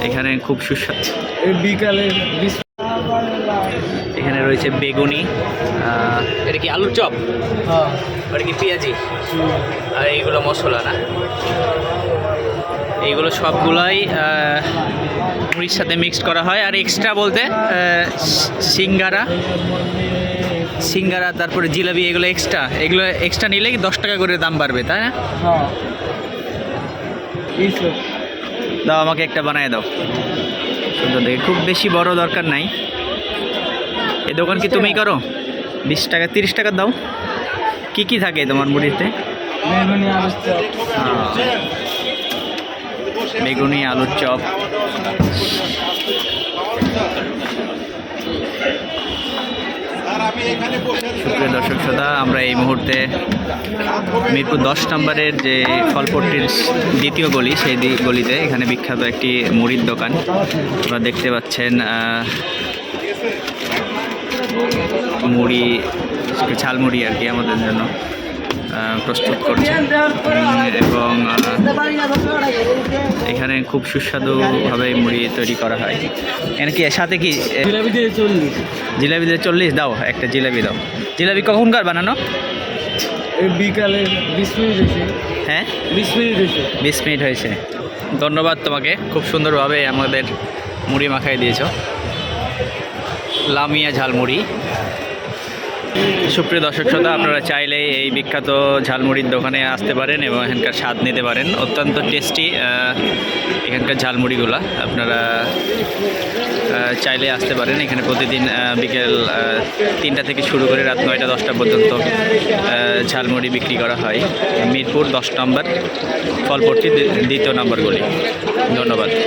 এখানে খুব সুস্বাদু বিকালে এখানে রয়েছে বেগুনি, এটা কি আলুর চপ, এটা কি পেঁয়াজি, আর এইগুলো মশলা না, এইগুলো সবগুলাই মুড়ির সাথে মিক্সড করা হয়। আর এক্সট্রা বলতে সিঙ্গারা তারপরে জিলাপি, এগুলো এক্সট্রা নিলে 10 টাকা করে দাম বাড়বে, তাই না? দাও আমাকে একটা বানিয়ে দাও সুন্দর দেখে, খুব বেশি বড় দরকার নাই। এই দোকান কি তুমি করো? 20 টাকা 30 টাকা দাও। কি কি থাকে তোমার মুড়িতে? বেগুনি আলুর চপ। সুপ্রিয় দর্শক শ্রোতা, আমরা এই মুহূর্তে মিরপুর 10 নম্বরের যে ফলপট্টির দ্বিতীয় গলি, সেই গলিতে এখানে বিখ্যাত একটি মুড়ির দোকান আপনারা দেখতে পাচ্ছেন। মুড়ি, ঝালমুড়ি আর কি আমাদের জন্য প্রস্তুত করছে, এবং এখানে খুব সুস্বাদুভাবে মুড়ি তৈরি করা হয়। এখানে কি সাথে কি জিলাপি দিয়ে 40 দাও, একটা জিলাপি দাও। জিলাপি কখনকার বানানো? বিকালে 20 মিনিট হয়েছে। হ্যাঁ 20 মিনিট হয়েছে। 20 মিনিট হয়েছে। ধন্যবাদ তোমাকে, খুব সুন্দরভাবে আমাদের মুড়ি মাখাই দিয়েছ। লামিয়া ঝালমুড়ি। সুপ্রিয় দর্শক শ্রোতা, আপনারা চাইলে এই বিখ্যাত ঝালমুড়ির দোকানে আসতে পারেন এবং এখানকার স্বাদ নিতে পারেন। অত্যন্ত টেস্টি এখানকার ঝালমুড়িগুলা, আপনারা চাইলে আসতে পারেন। এখানে প্রতিদিন বিকেল 3টা থেকে শুরু করে রাত 9টা 10টা পর্যন্ত ঝালমুড়ি বিক্রি করা হয়। মিরপুর 10 নম্বর ফলপট্টি 2 নম্বর গলি। ধন্যবাদ।